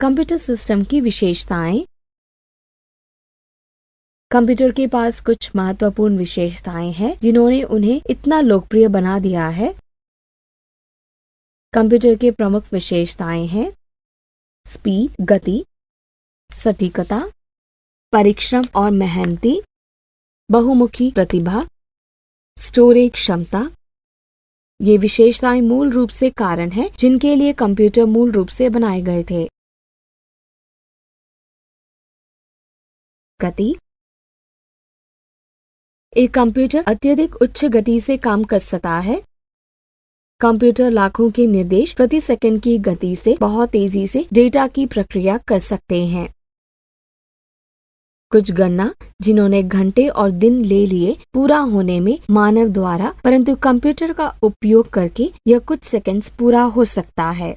Computer system की विशेषताएं। Computer के पास कुछ महत्वपूर्ण विशेषताएं हैं जिन्होंने उन्हें इतना लोकप्रिय बना दिया है। कंप्यूटर के प्रमुख विशेषताएं हैं स्पीड, गति, सटीकता, परिश्रम और मेहनती, बहुमुखी प्रतिभा, स्टोरेज क्षमता। ये विशेषताएं मूल रूप से कारण हैं जिनके लिए कंप्यूटर मूल रूप से बनाए गए थे। गति। एक कंप्यूटर अत्यधिक उच्च गति से काम कर सकता है। कंप्यूटर लाखों के निर्देश प्रति सेकंड की गति से बहुत तेजी से डेटा की प्रक्रिया कर सकते हैं। कुछ गणना जिन्होंने घंटे और दिन ले लिए पूरा होने में मानव द्वारा, परंतु कंप्यूटर का उपयोग करके यह कुछ सेकंड्स पूरा हो सकता है।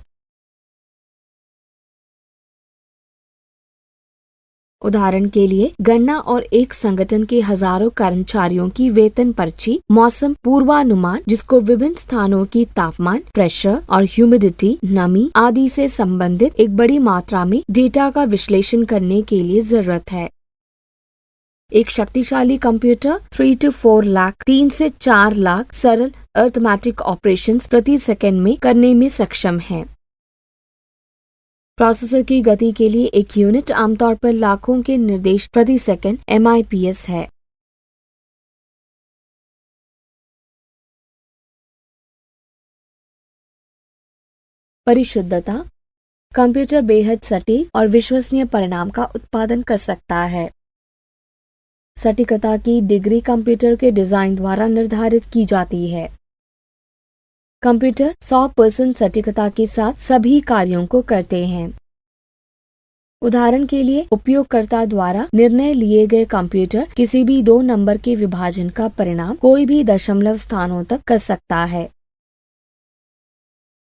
उदाहरण के लिए गणना और एक संगठन के हजारों कर्मचारियों की वेतन पर्ची, मौसम पूर्वानुमान जिसको विभिन्न स्थानों की तापमान, प्रेशर और ह्यूमिडिटी, नमी आदि से संबंधित एक बड़ी मात्रा में डेटा का विश्लेषण करने के लिए जरूरत है। एक शक्तिशाली कंप्यूटर 3 to 4 लाख 3 से 4 लाख सरल अरिथमेटिक ऑपरेशंस प्रति सेकंड में करने में सक्षम है। प्रोसेसर की गति के लिए एक यूनिट आमतौर पर लाखों के निर्देश प्रति सेकंड MIPS है। परिशुद्धता। कंप्यूटर बेहद सटीक और विश्वसनीय परिणाम का उत्पादन कर सकता है। सटीकता की डिग्री कंप्यूटर के डिजाइन द्वारा निर्धारित की जाती है। कंप्यूटर 100% सटीकता के साथ सभी कार्यों को करते हैं। उदाहरण के लिए उपयोगकर्ता द्वारा निर्णय लिए गए कंप्यूटर किसी भी 2 नंबर के विभाजन का परिणाम कोई भी दशमलव स्थानों तक कर सकता है।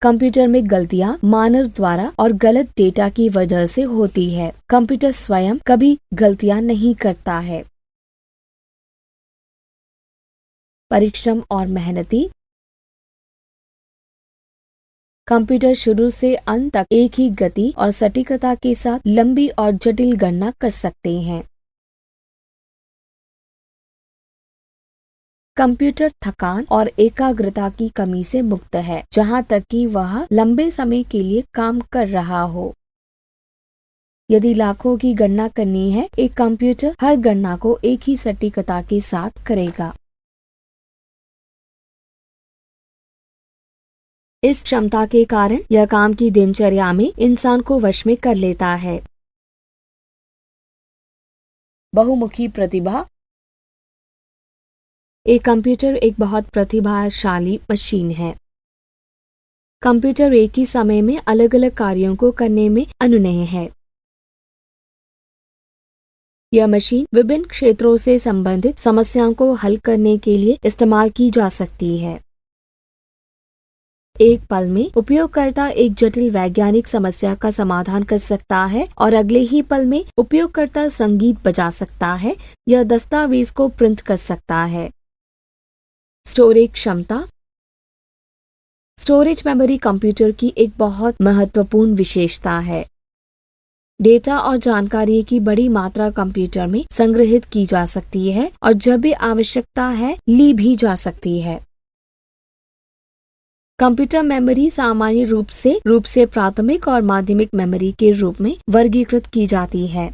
कंप्यूटर में गलतियां मानव द्वारा और गलत डेटा की वजह से होती है। कंप्यूटर स्वयं कभी गलतियां नहीं करता है। परिश्रम और मेहनती। कंप्यूटर शुरू से अंत तक एक ही गति और सटीकता के साथ लंबी और जटिल गणना कर सकते हैं। कंप्यूटर थकान और एकाग्रता की कमी से मुक्त है, जहां तक कि वह लंबे समय के लिए काम कर रहा हो। यदि लाखों की गणना करनी है, एक कंप्यूटर हर गणना को एक ही सटीकता के साथ करेगा। इस क्षमता के कारण यह काम की दिनचर्या में इंसान को वश में कर लेता है। बहुमुखी प्रतिभा। एक कंप्यूटर एक बहुत प्रतिभाशाली मशीन है। कंप्यूटर एक ही समय में अलग अलग कार्यों को करने में अनुनय है। यह मशीन विभिन्न क्षेत्रों से संबंधित समस्याओं को हल करने के लिए इस्तेमाल की जा सकती है। एक पल में उपयोगकर्ता एक जटिल वैज्ञानिक समस्या का समाधान कर सकता है और अगले ही पल में उपयोगकर्ता संगीत बजा सकता है या दस्तावेज को प्रिंट कर सकता है। स्टोरेज क्षमता। स्टोरेज मेमोरी कंप्यूटर की एक बहुत महत्वपूर्ण विशेषता है। डेटा और जानकारी की बड़ी मात्रा कंप्यूटर में संग्रहित की जा सकती है और जब भी आवश्यकता है ली भी जा सकती है। कंप्यूटर मेमोरी सामान्य रूप से प्राथमिक और माध्यमिक मेमोरी के रूप में वर्गीकृत की जाती है।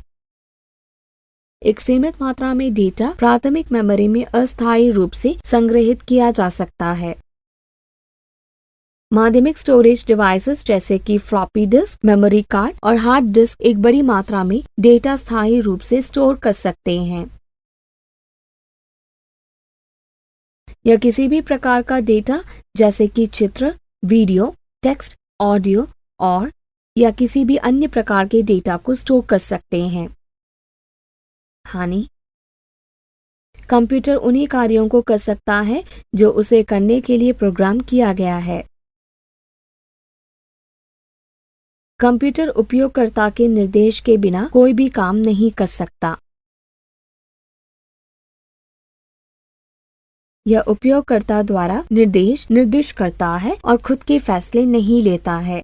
एक सीमित मात्रा में डेटा प्राथमिक मेमोरी में अस्थायी रूप से संग्रहित किया जा सकता है। माध्यमिक स्टोरेज डिवाइसेस जैसे कि फ्लॉपी डिस्क, मेमोरी कार्ड और हार्ड डिस्क एक बड़ी मात्रा में डेटा स्थायी रूप से स्टोर कर सकते हैं। या किसी भी प्रकार का डेटा जैसे कि चित्र, वीडियो, टेक्स्ट, ऑडियो और या किसी भी अन्य प्रकार के डेटा को स्टोर कर सकते हैं। हानि। कंप्यूटर उन्हीं कार्यों को कर सकता है जो उसे करने के लिए प्रोग्राम किया गया है। कंप्यूटर उपयोगकर्ता के निर्देश के बिना कोई भी काम नहीं कर सकता। यह उपयोगकर्ता द्वारा निर्देश निर्दिष्ट करता है और खुद के फैसले नहीं लेता है।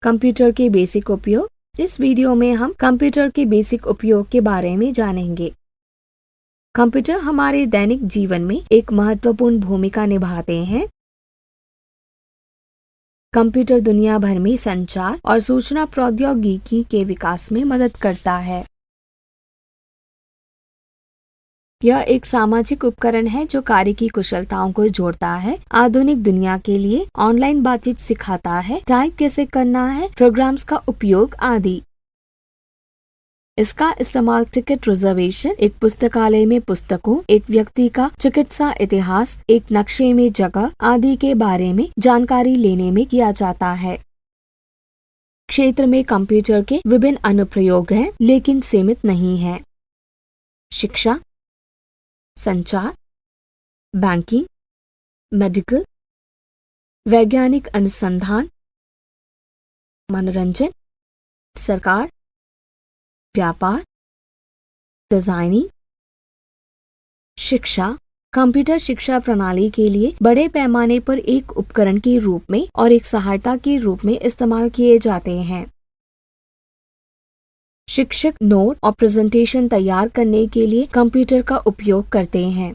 कंप्यूटर के बेसिक उपयोग। इस वीडियो में हम कंप्यूटर के बेसिक उपयोग के बारे में जानेंगे। कंप्यूटर हमारे दैनिक जीवन में एक महत्वपूर्ण भूमिका निभाते हैं। कंप्यूटर दुनिया भर में संचार और सूचना प्रौद्योगिकी के विकास में मदद करता है। यह एक सामाजिक उपकरण है जो कार्य की कुशलताओं को जोड़ता है, आधुनिक दुनिया के लिए ऑनलाइन बातचीत सिखाता है, टाइप कैसे करना है, प्रोग्राम्स का उपयोग आदि। इसका इस्तेमाल टिकट रिजर्वेशन, एक पुस्तकालय में पुस्तकों, एक व्यक्ति का चिकित्सा इतिहास, एक नक्शे में जगह आदि के बारे में जानकारी लेने में किया जाता है। क्षेत्र में कंप्यूटर के विभिन्न अनुप्रयोग हैं, लेकिन सीमित नहीं है। शिक्षा, संचार, बैंकिंग, मेडिकल, वैज्ञानिक अनुसंधान, मनोरंजन, सरकार, व्यापार, डिजाइनिंग। शिक्षा, कंप्यूटर शिक्षा प्रणाली के लिए बड़े पैमाने पर एक उपकरण के रूप में और एक सहायता के रूप में इस्तेमाल किए जाते हैं। शिक्षक नोट और प्रेजेंटेशन तैयार करने के लिए कंप्यूटर का उपयोग करते हैं।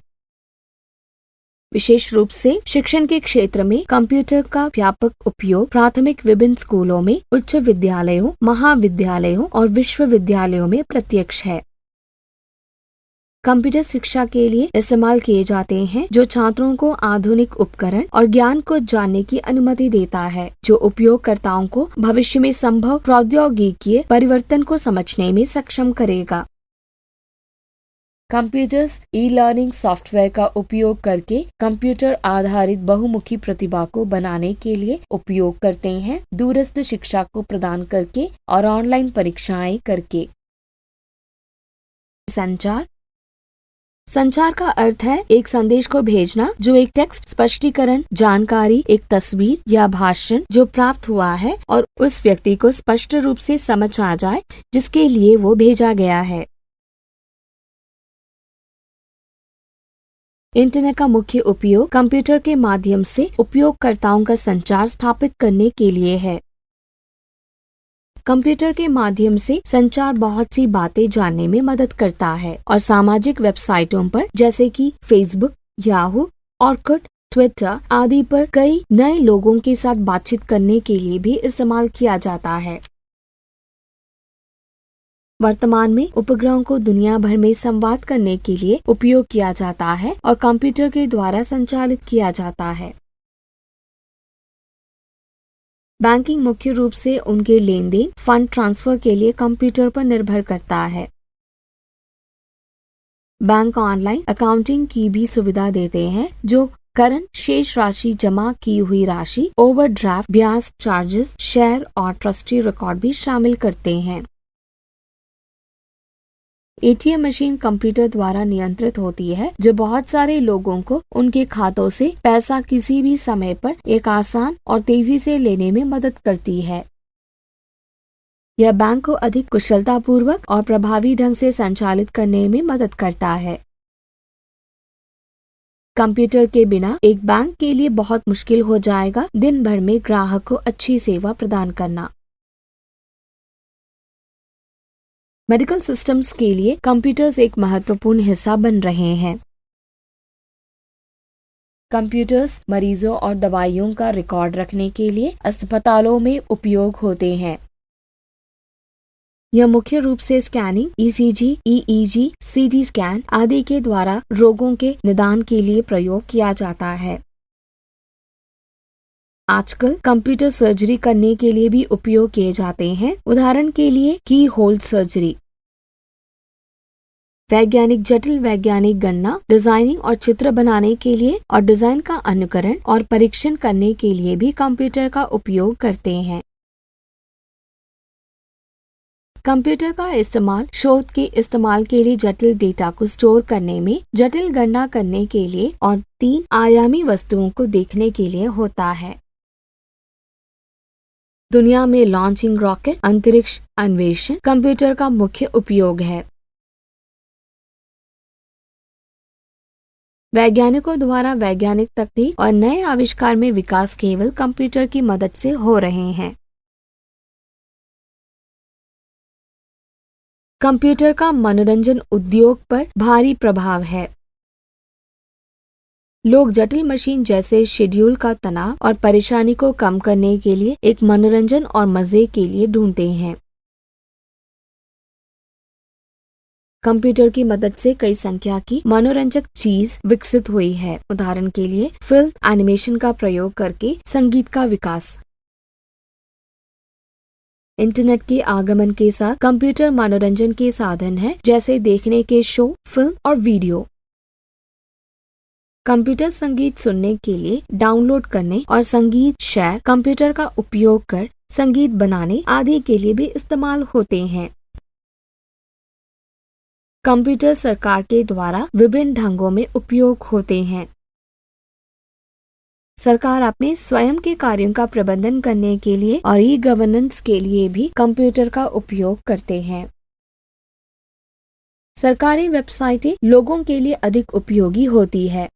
विशेष रूप से शिक्षण के क्षेत्र में कंप्यूटर का व्यापक उपयोग प्राथमिक विभिन्न स्कूलों में, उच्च विद्यालयों, महाविद्यालयों और विश्वविद्यालयों में प्रत्यक्ष है। कंप्यूटर शिक्षा के लिए इस्तेमाल किए जाते हैं, जो छात्रों को आधुनिक उपकरण और ज्ञान को जानने की अनुमति देता है, जो उपयोगकर्ताओं को भविष्य में संभव प्रौद्योगिकीय परिवर्तन को समझने में सक्षम करेगा। कंप्यूटर्स ई लर्निंग सॉफ्टवेयर का उपयोग करके कंप्यूटर आधारित बहुमुखी प्रतिभा को बनाने के लिए उपयोग करते हैं, दूरस्थ शिक्षा को प्रदान करके और ऑनलाइन परीक्षाएं करके। संचार, संचार का अर्थ है एक संदेश को भेजना जो एक टेक्स्ट, स्पष्टीकरण, जानकारी, एक तस्वीर या भाषण जो प्राप्त हुआ है और उस व्यक्ति को स्पष्ट रूप से समझ आ जाए जिसके लिए वो भेजा गया है। इंटरनेट का मुख्य उपयोग कंप्यूटर के माध्यम से उपयोगकर्ताओं का संचार स्थापित करने के लिए है। कंप्यूटर के माध्यम से संचार बहुत सी बातें जानने में मदद करता है और सामाजिक वेबसाइटों पर जैसे कि फेसबुक, याहू, ऑर्कुट, ट्विटर आदि पर कई नए लोगों के साथ बातचीत करने के लिए भी इस्तेमाल किया जाता है। वर्तमान में उपग्रहों को दुनिया भर में संवाद करने के लिए उपयोग किया जाता है और कंप्यूटर के द्वारा संचालित किया जाता है। बैंकिंग मुख्य रूप से उनके लेन देन, फंड ट्रांसफर के लिए कंप्यूटर पर निर्भर करता है। बैंक ऑनलाइन अकाउंटिंग की भी सुविधा देते हैं, जो करंट शेष राशि, जमा की हुई राशि, ओवरड्राफ्ट, ब्याज, चार्जेस, शेयर और ट्रस्टी रिकॉर्ड भी शामिल करते हैं। एटीएम मशीन कंप्यूटर द्वारा नियंत्रित होती है, जो बहुत सारे लोगों को उनके खातों से पैसा किसी भी समय पर एक आसान और तेजी से लेने में मदद करती है। यह बैंक को अधिक कुशलतापूर्वक और प्रभावी ढंग से संचालित करने में मदद करता है। कंप्यूटर के बिना एक बैंक के लिए बहुत मुश्किल हो जाएगा दिन भर में ग्राहक को अच्छी सेवा प्रदान करना। मेडिकल सिस्टम्स के लिए कंप्यूटर्स एक महत्वपूर्ण हिस्सा बन रहे हैं। कंप्यूटर्स मरीजों और दवाइयों का रिकॉर्ड रखने के लिए अस्पतालों में उपयोग होते हैं। यह मुख्य रूप से scanning, ECG, EEG, CT scan आदि के द्वारा रोगों के निदान के लिए प्रयोग किया जाता है। आजकल कंप्यूटर सर्जरी करने के लिए भी उपयोग किए जाते हैं, उदाहरण के लिए की होल सर्जरी। जटिल वैज्ञानिक गणना, डिजाइनिंग और चित्र बनाने के लिए और डिजाइन का अनुकरण और परीक्षण करने के लिए भी कंप्यूटर का उपयोग करते हैं। कंप्यूटर का इस्तेमाल शोध के इस्तेमाल के लिए, जटिल डेटा को स्टोर करने में, जटिल गणना करने के लिए और 3 आयामी वस्तुओं को देखने के लिए होता है। दुनिया में लॉन्चिंग रॉकेट, अंतरिक्ष अन्वेषण कंप्यूटर का मुख्य उपयोग है। वैज्ञानिकों द्वारा वैज्ञानिक तकनीक और नए आविष्कार में विकास केवल कंप्यूटर की मदद से हो रहे हैं। कंप्यूटर का मनोरंजन उद्योग पर भारी प्रभाव है। लोग जटिल मशीन जैसे शेड्यूल का तनाव और परेशानी को कम करने के लिए एक मनोरंजन और मजे के लिए ढूंढते हैं। कंप्यूटर की मदद से कई संख्या की मनोरंजक चीज विकसित हुई है। उदाहरण के लिए फिल्म एनिमेशन का प्रयोग करके संगीत का विकास। इंटरनेट के आगमन के साथ कंप्यूटर मनोरंजन के साधन है, जैसे देखने के शो, फिल्म और वीडियो। कंप्यूटर संगीत सुनने के लिए, डाउनलोड करने और संगीत शेयर, कंप्यूटर का उपयोग कर संगीत बनाने आदि के लिए भी इस्तेमाल होते हैं। कंप्यूटर सरकार के द्वारा विभिन्न ढंगों में उपयोग होते हैं। सरकार अपने स्वयं के कार्यों का प्रबंधन करने के लिए और ई गवर्नेंस के लिए भी कंप्यूटर का उपयोग करते हैं। सरकारी वेबसाइटें लोगों के लिए अधिक उपयोगी होती है।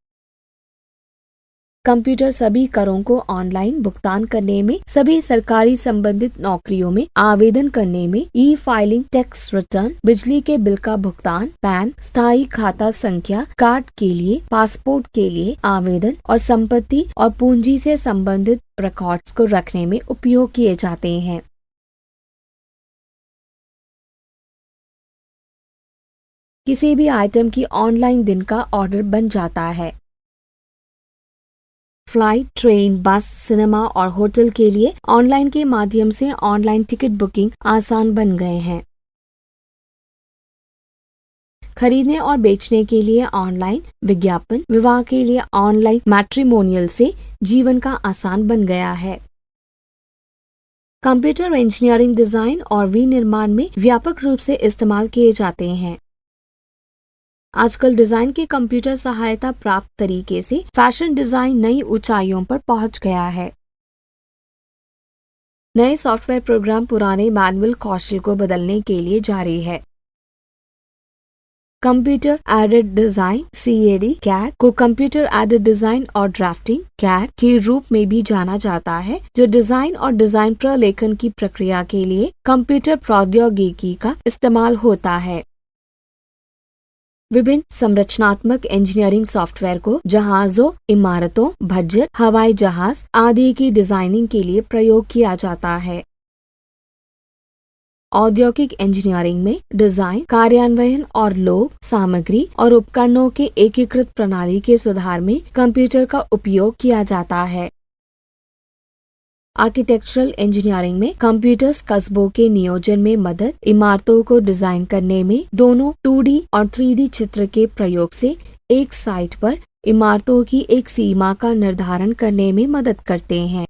कंप्यूटर सभी करों को ऑनलाइन भुगतान करने में, सभी सरकारी संबंधित नौकरियों में आवेदन करने में, ई फाइलिंग, टैक्स रिटर्न, बिजली के बिल का भुगतान, पैन, स्थायी खाता संख्या, कार्ड के लिए, पासपोर्ट के लिए आवेदन और संपत्ति और पूंजी से संबंधित रिकॉर्ड्स को रखने में उपयोग किए जाते हैं। किसी भी आइटम की ऑनलाइन दिन का ऑर्डर बन जाता है। फ्लाइट, ट्रेन, बस, सिनेमा और होटल के लिए ऑनलाइन के माध्यम से ऑनलाइन टिकट बुकिंग आसान बन गए हैं। खरीदने और बेचने के लिए ऑनलाइन विज्ञापन, विवाह के लिए ऑनलाइन मैट्रिमोनियल से जीवन का आसान बन गया है। कंप्यूटर इंजीनियरिंग, डिजाइन और विनिर्माण में व्यापक रूप से इस्तेमाल किए जाते हैं। आजकल डिजाइन के कंप्यूटर सहायता प्राप्त तरीके से फैशन डिजाइन नई ऊंचाइयों पर पहुंच गया है। नए सॉफ्टवेयर प्रोग्राम पुराने मैनुअल कौशल को बदलने के लिए जारी है। Computer aided design (CAD) CAD को कंप्यूटर एडेड डिजाइन और ड्राफ्टिंग (CAD) के रूप में भी जाना जाता है, जो डिजाइन और डिजाइन प्रलेखन की प्रक्रिया के लिए कंप्यूटर प्रौद्योगिकी का इस्तेमाल होता है। विभिन्न संरचनात्मक इंजीनियरिंग सॉफ्टवेयर को जहाजों, इमारतों, बजट, हवाई जहाज आदि की डिजाइनिंग के लिए प्रयोग किया जाता है। औद्योगिक इंजीनियरिंग में डिजाइन, कार्यान्वयन और लोग, सामग्री और उपकरणों के एकीकृत प्रणाली के सुधार में कंप्यूटर का उपयोग किया जाता है। आर्किटेक्चरल इंजीनियरिंग में कंप्यूटर्स कस्बों के नियोजन में मदद, इमारतों को डिजाइन करने में दोनों 2D और 3D चित्र के प्रयोग से एक साइट पर इमारतों की एक सीमा का निर्धारण करने में मदद करते हैं।